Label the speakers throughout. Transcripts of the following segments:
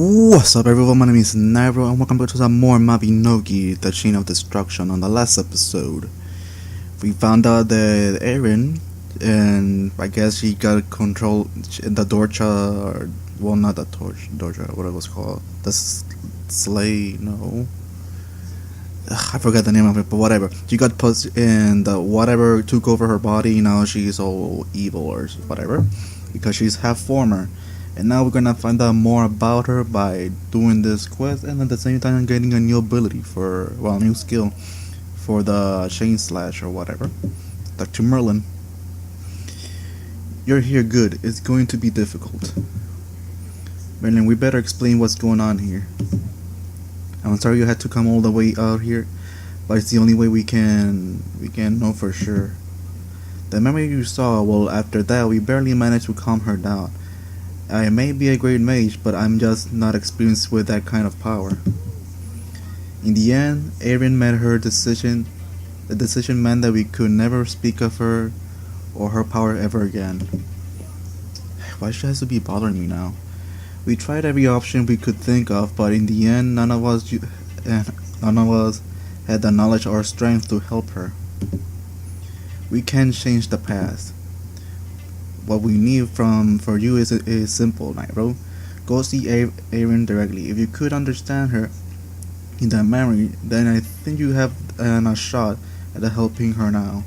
Speaker 1: What's up everyone, my name is Nightrow and welcome back to some more Mabinogi, the Chain of Destruction. On the last episode, we found out that Aaron, and I guess he got control the Dorcha, or, well, not the Dorcha, what it was called, the Slay, no. I forgot the name of it, but whatever. She got put in the whatever took over her body. Now she's all evil or whatever, because she's half former. And now we're gonna find out more about her by doing this quest, and at the same time getting a new ability for, well, a new skill for the chain slash or whatever. Dr. Merlin, you're here, good. It's going to be difficult. Merlin, we better explain what's going on here. I'm sorry you had to come all the way out here, but it's the only way we can know for sure. The memory you saw, well, after that we barely managed to calm her down. I may be a great mage, but I'm just not experienced with that kind of power. In the end, Aaron made her decision. The decision meant that we could never speak of her or her power ever again. Why she has to be bothering me now? We tried every option we could think of, but in the end, none of us had the knowledge or strength to help her. We can't change the past. What we need for you is simple, Nightrow. Go see Aaron directly. If you could understand her in that memory, then I think you have a shot at helping her now.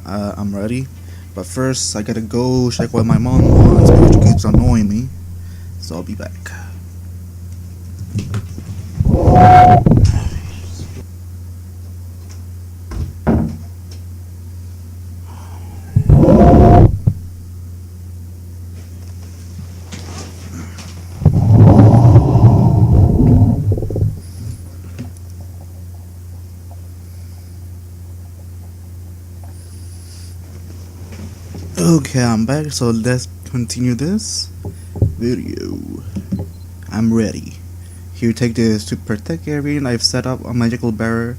Speaker 1: I'm ready, but first I gotta go check what my mom wants, because she keeps annoying me. So I'll be back. Okay, I'm back, so let's continue this video. I'm ready. Here, take this. To protect Aaron, I've set up a magical barrier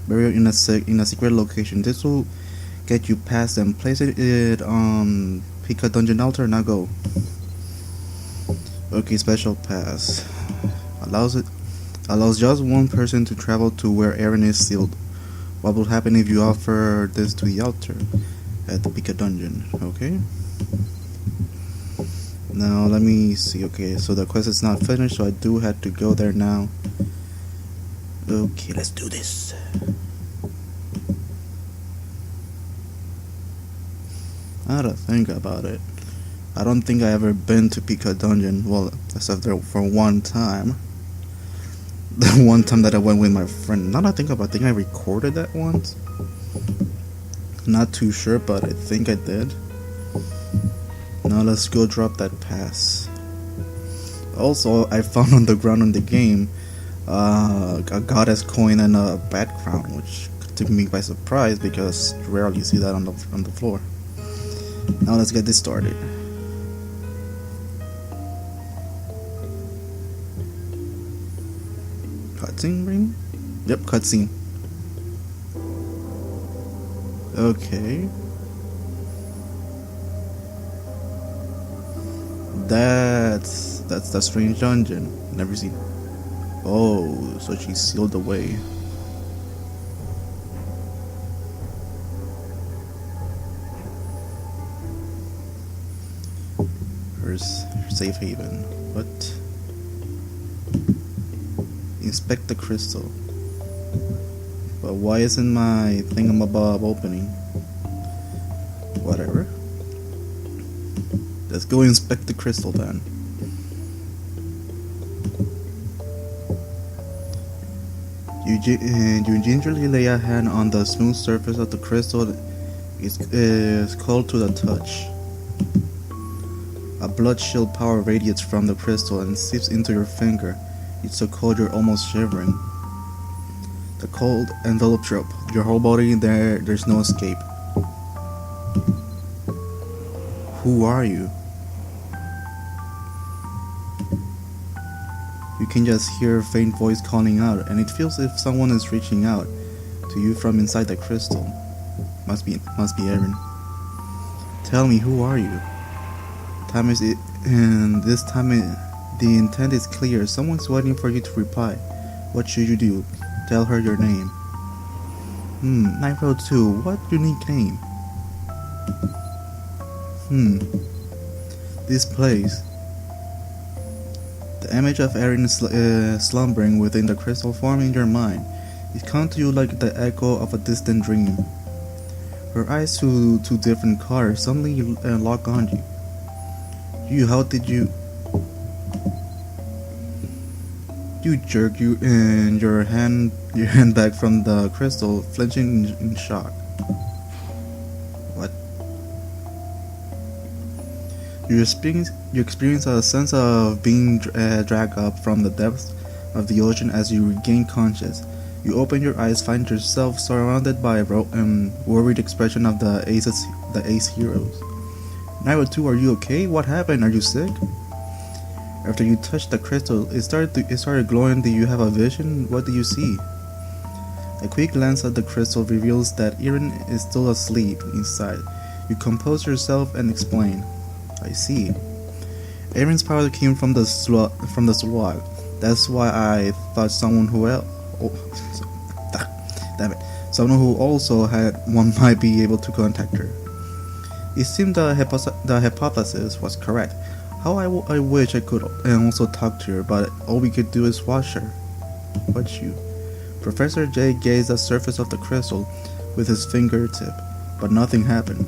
Speaker 1: in a secret location. This will get you past them. Place it on pick a dungeon altar. Now go. Okay, special pass allows just one person to travel to where Aaron is sealed. What will happen if you offer this to the altar at the Pika dungeon? Okay. Now let me see. Okay, so the quest is not finished, so I do have to go there now. Okay, let's do this. I gotta think about it. I don't think I ever been to Pika dungeon. Well, except there for one time. The one time that I went with my friend. Now that I think about it, I think I recorded that once. Not too sure, but I think I did. Now let's go drop that pass. Also, I found on the ground in the game a goddess coin and a bat crown, which took me by surprise because you rarely see that on the floor. Now let's get this started. Cutscene ring? Yep, cutscene. Okay. That's the strange dungeon. Never seen. Oh, so she sealed away. Her safe haven. What? Inspect the crystal. But why isn't my thingamabob opening? Whatever. Let's go inspect the crystal then. You gingerly lay a hand on the smooth surface of the crystal. It's cold to the touch. A blood chill power radiates from the crystal and seeps into your finger. It's so cold you're almost shivering. The cold envelops your whole body. There's no escape. Who are you? You can just hear a faint voice calling out, and it feels as if someone is reaching out to you from inside the crystal. Must be Aaron. Tell me, who are you? Time is it, and this time The intent is clear. Someone's waiting for you to reply. What should you do? Tell her your name. Nightrow 2, what unique name? This place. The image of Erin slumbering within the crystal forming in your mind. It comes to you like the echo of a distant dream. Her eyes to different colors suddenly lock on you. How did you? You jerk your hand back from the crystal, flinching in shock. What? You experience a sense of being dragged up from the depths of the ocean as you regain conscious. You open your eyes, find yourself surrounded by a worried expression of the ace heroes. Nightrow 2, are you okay? What happened? Are you sick? After you touched the crystal, it started glowing. Do you have a vision? What do you see? A quick glance at the crystal reveals that Erin is still asleep inside. You compose yourself and explain. I see. Erin's power came from the slug. That's why I thought someone who also had one might be able to contact her. It seemed the hypothesis was correct. How I wish I could also talk to her, but all we could do is watch her. Watch you. Professor J gazed at the surface of the crystal with his fingertip, but nothing happened.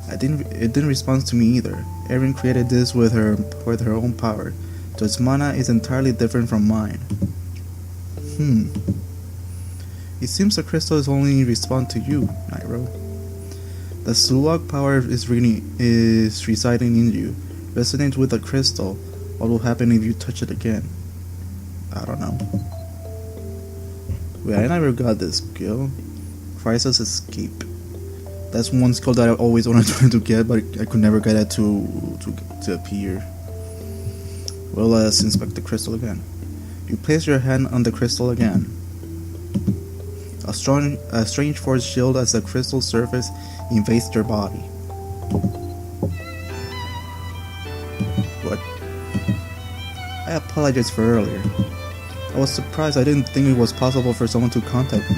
Speaker 1: It didn't respond to me either. Erin created this with her own power, so its mana is entirely different from mine. It seems the crystal is only respond to you, Nightrow. The slug power is residing in you. Resonate with the crystal. What will happen if you touch it again? I don't know. Wait, I never got this skill. Crisis Escape. That's one skill that I always wanted to get, but I could never get it to appear. Well, let's inspect the crystal again. You place your hand on the crystal again. A strange force shield as the crystal surface invades your body. What? I apologize for earlier. I was surprised. I didn't think it was possible for someone to contact me.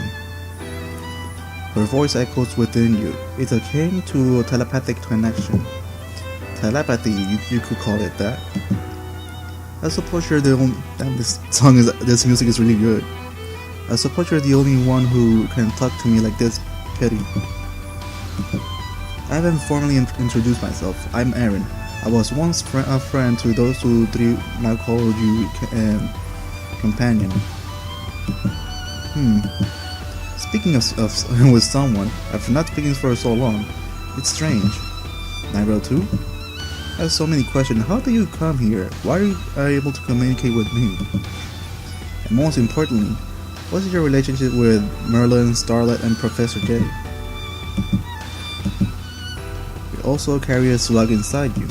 Speaker 1: Her voice echoes within you. It's akin to a telepathic connection. Telepathy, you could call it that. I suppose you're the only. Damn, this music is really good. I suppose you're the only one who can talk to me like this. Pity. I haven't formally introduced myself. I'm Erin. I was once a friend to those who now call you companion. Speaking of with someone, after not speaking for so long, it's strange. Nightrow 2? I have so many questions. How do you come here? Why are you able to communicate with me? And most importantly, what is your relationship with Merlin, Starlight, and Professor J? You also carry a slug inside you.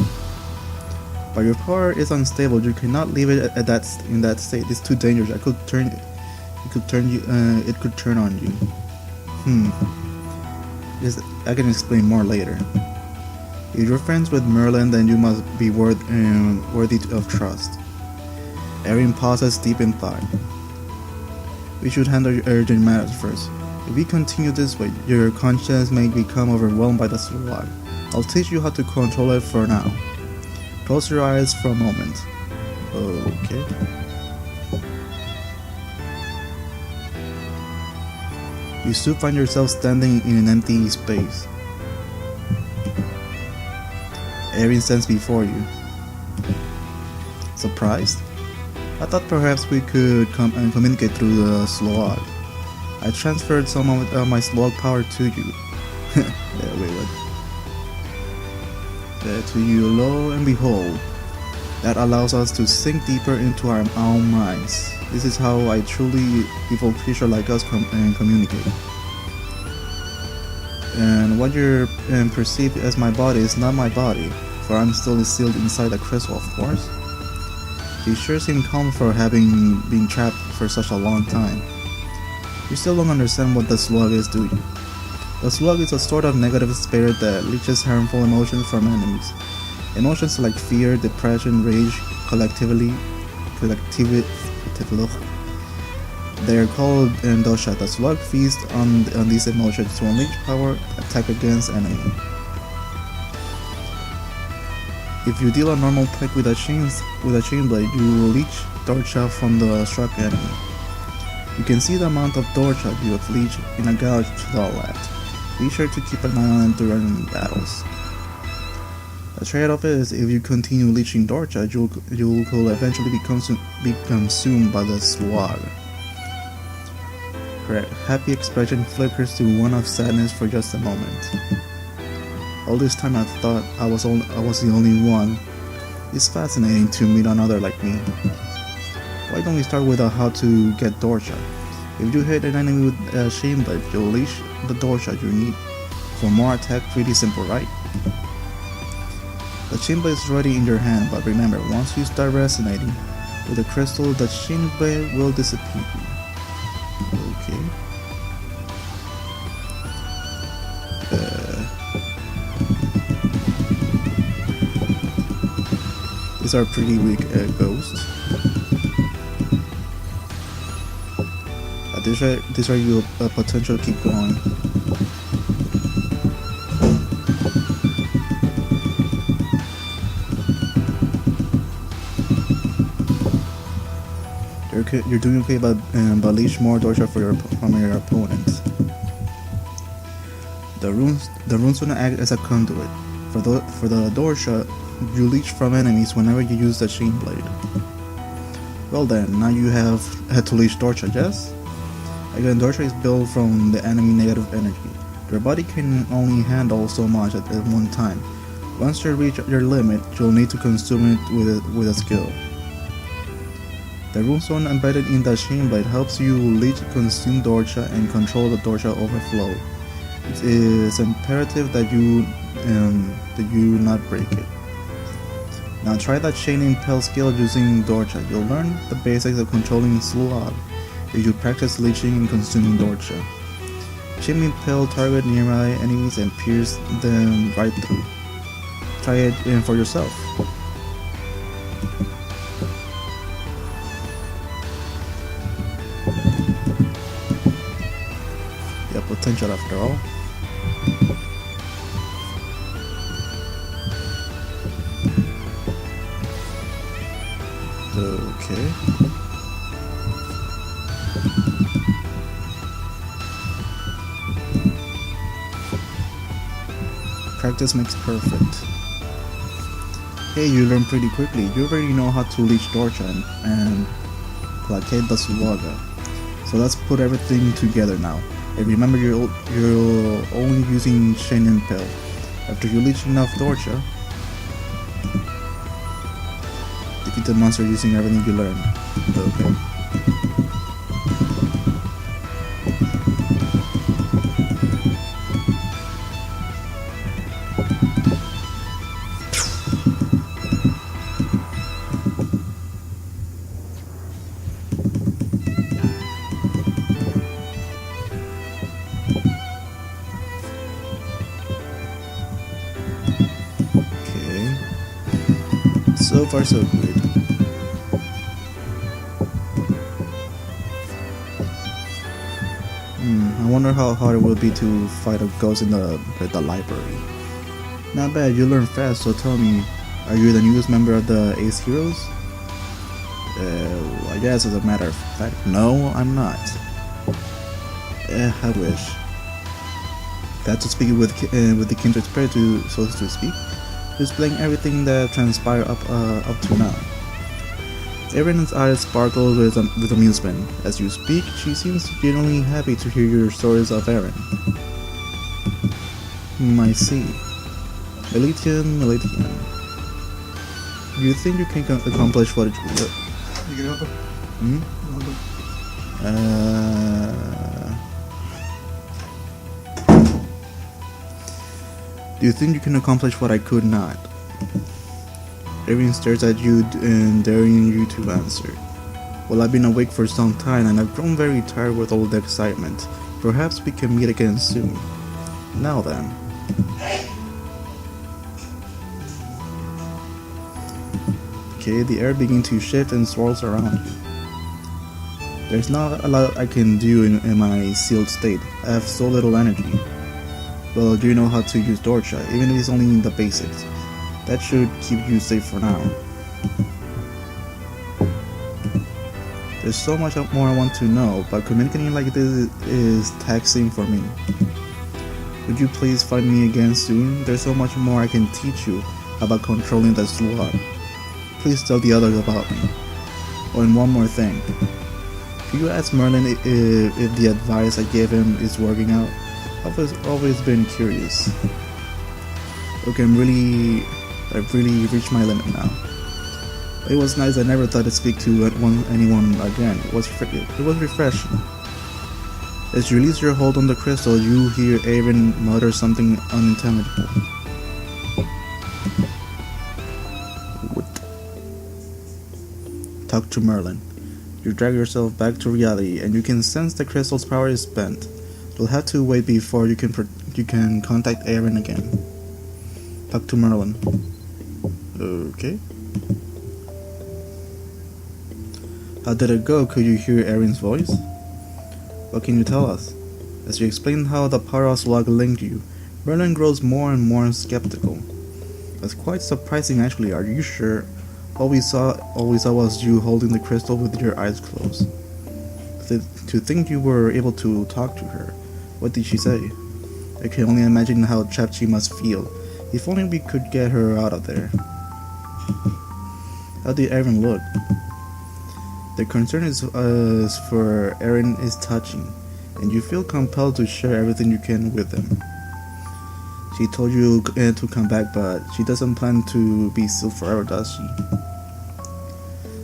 Speaker 1: But your power is unstable. You cannot leave it in that state. It's too dangerous. It could turn on you. Yes, I can explain more later. If you're friends with Merlin, then you must be worthy of trust. Erin pauses deep in thought. We should handle your urgent matters first. If we continue this way, your conscience may become overwhelmed by the slug. I'll teach you how to control it for now. Close your eyes for a moment. Okay. You soon find yourself standing in an empty space. Erin stands before you. Surprised? I thought perhaps we could communicate through the slug. I transferred some of my slug power to you. Wait, what? To you, lo and behold, that allows us to sink deeper into our own minds. This is how I truly evil creature like us communicate. And what you're perceived as my body is not my body, for I'm still sealed inside the crystal, of course. You sure seem calm for having been trapped for such a long time. You still don't understand what the slug is, do you? The slug is a sort of negative spirit that leeches harmful emotions from enemies. Emotions like fear, depression, rage, collectively, they are called dosha. The slug feast on these emotions to unleash power, attack against enemy. If you deal a normal click with a chain blade, you will leech dosha from the struck enemy. You can see the amount of dosha you have leached in a gouge to the left. Be sure to keep an eye on it during battles. The trade-off is, if you continue leeching dosha, you will eventually be consumed by the slug. Her happy expression flickers to one of sadness for just a moment. All this time I thought I was the only one. It's fascinating to meet another like me. Why don't we start with how to get dosha? If you hit an enemy with a chain blade, you'll leash the dosha you need. For more attack, pretty simple, right? The chain blade is already in your hand, but remember, once you start resonating with the crystal, the chain blade will disappear. Okay. These are pretty weak ghosts. These are your potential. Keep going. You're doing okay, but leash more dosha from your opponent. The runes will act as a conduit. For the dosha, you leech from enemies whenever you use the chain blade. Well then, now you have had to leech dosha, yes? Again, dosha is built from the enemy negative energy. Your body can only handle so much at one time. Once you reach your limit, you'll need to consume it with a skill. The runestone embedded in the chain blade helps you leech, consume dosha, and control the dosha overflow. It is imperative that you not break it. Now try that chain impel skill using dosha. You'll learn the basics of controlling slug if you practice leeching and consuming dosha. Chain impel target nearby enemies and pierce them right through. Try it for yourself. Yeah, potential after all. Okay. Practice makes perfect. Hey, you learn pretty quickly. You already know how to leech dosha and placate the slug. So let's put everything together now. And remember, you're only using chain impel. After you leech enough dosha, defeat the monster using everything you learned. Okay. So far, so good. I wonder how hard it will be to fight a ghost in the library. Not bad, you learn fast, so tell me, are you the newest member of the Ace Heroes? I guess as a matter of fact, no, I'm not. I wish. Glad to speak with the kindred spirit, so to speak, displaying everything that transpired up to now. Erin's eyes sparkle with amusement. As you speak, she seems genuinely happy to hear your stories of Erin. I see. Melitian. Do you think you can accomplish what it will? Do you think you can accomplish what I could not? Erin stares at you and daring you to answer. Well, I've been awake for some time and I've grown very tired with all the excitement. Perhaps we can meet again soon. Now then. Okay, the air begins to shift and swirls around you. There's not a lot I can do in my sealed state. I have so little energy. Well, do you know how to use Dorcha, even if it's only in the basics? That should keep you safe for now. There's so much more I want to know, but communicating like this is taxing for me. Would you please find me again soon? There's so much more I can teach you about controlling the slug. Please tell the others about me. Oh, and one more thing. Could you ask Merlin if the advice I gave him is working out? I've always been curious. Okay, I've really reached my limit now. It was nice. I never thought to speak to anyone again. It was refreshing. As you release your hold on the crystal, you hear Aaron mutter something unintelligible. What? Talk to Merlin. You drag yourself back to reality, and you can sense the crystal's power is spent. You'll have to wait before you can contact Aaron again. Talk to Merlin. Okay. How did it go? Could you hear Aaron's voice? What can you tell us? As you explain how the power of slug linked you, Merlin grows more and more skeptical. That's quite surprising actually. Are you sure? All we saw was you holding the crystal with your eyes closed. To think you were able to talk to her. What did she say? I can only imagine how trapped she must feel. If only we could get her out of there. How did Aaron look? The concern is for Aaron is touching, and you feel compelled to share everything you can with him. She told you to come back, but she doesn't plan to be sealed forever, does she?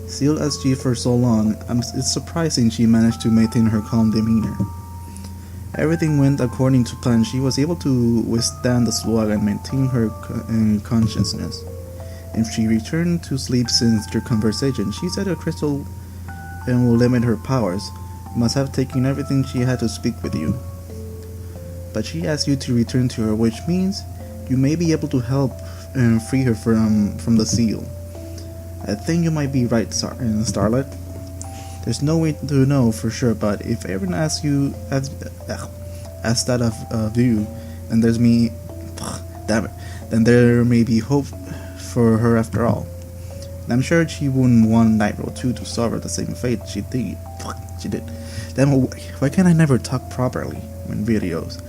Speaker 1: Sealed SG for so long, it's surprising she managed to maintain her calm demeanor. Everything went according to plan. She was able to withstand the slug and maintain her consciousness. If she returned to sleep since your conversation, she said a crystal will limit her powers. Must have taken everything she had to speak with you. But she asked you to return to her, which means you may be able to help and free her from the seal. I think you might be right, Starlet. There's no way to know for sure, but if Aaron asks that of you, and then there may be hope for her after all. And I'm sure she wouldn't want Nightrow too to suffer the same fate she did. Then why can't I never talk properly in videos?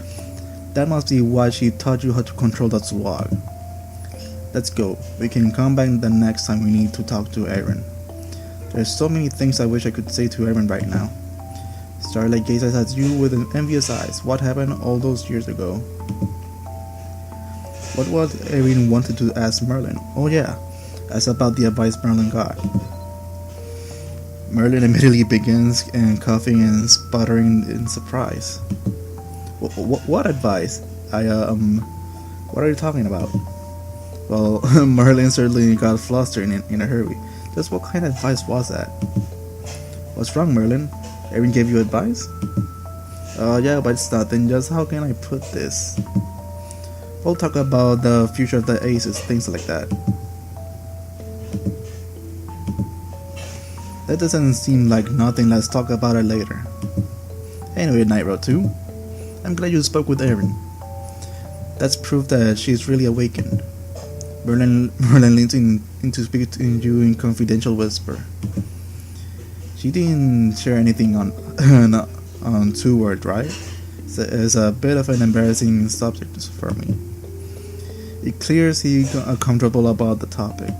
Speaker 1: That must be why she taught you how to control that slug. Let's go. We can come back the next time we need to talk to Aaron. There's so many things I wish I could say to Aaron right now. Starlight gazes at you with envious eyes. What happened all those years ago? What was Aaron wanted to ask Merlin? Oh yeah, ask about the advice Merlin got. Merlin immediately begins coughing and sputtering in surprise. What advice? What are you talking about? Well, Merlin certainly got flustered in a hurry. Just what kind of advice was that? What's wrong, Merlin? Aaron gave you advice? Yeah, but it's nothing. Just how can I put this? We'll talk about the future of the Aces, things like that. That doesn't seem like nothing. Let's talk about it later. Anyway, Nightrow 2. I'm glad you spoke with Aaron. That's proof that she's really awakened. Merlin leans in to speak to you in confidential whisper. She didn't share anything on 2-word, right? It's a bit of an embarrassing subject for me. It clears he's comfortable about the topic.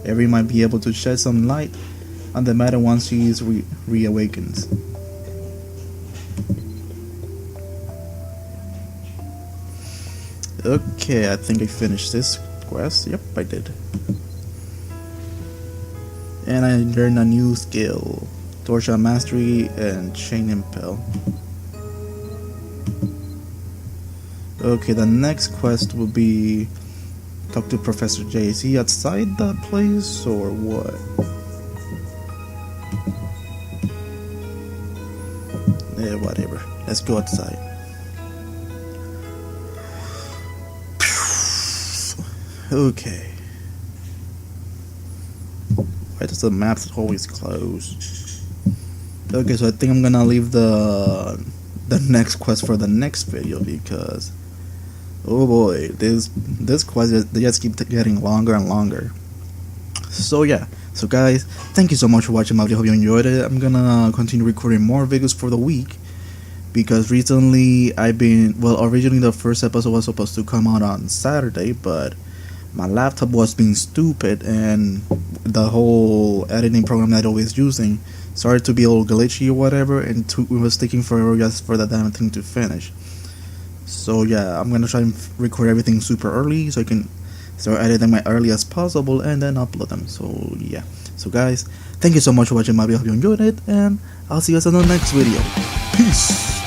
Speaker 1: Aaron might be able to shed some light on the matter once she is reawakens. Okay, I think I finished this quest. Yep, I did. And I learned a new skill, Torcha Mastery and Chain Impel. Okay, the next quest will be talk to Professor J. Is he outside the place or what? Yeah, whatever. Let's go outside. Okay. just the map's always closed. Okay, so I think I'm gonna leave the next quest for the next video because oh boy, this quest they just keep getting longer and longer. So yeah, so guys, thank you so much for watching my video. Hope you enjoyed it. I'm gonna continue recording more videos for the week because recently originally the first episode was supposed to come out on Saturday, but my laptop was being stupid and the whole editing program that I was using started to be a little glitchy or whatever, and it was taking forever just for the damn thing to finish. So yeah, I'm gonna try and record everything super early so I can start editing my early as possible and then upload them. So yeah, so guys, thank you so much for watching my video. Hope you enjoyed it, and I'll see you guys in the next video. Peace.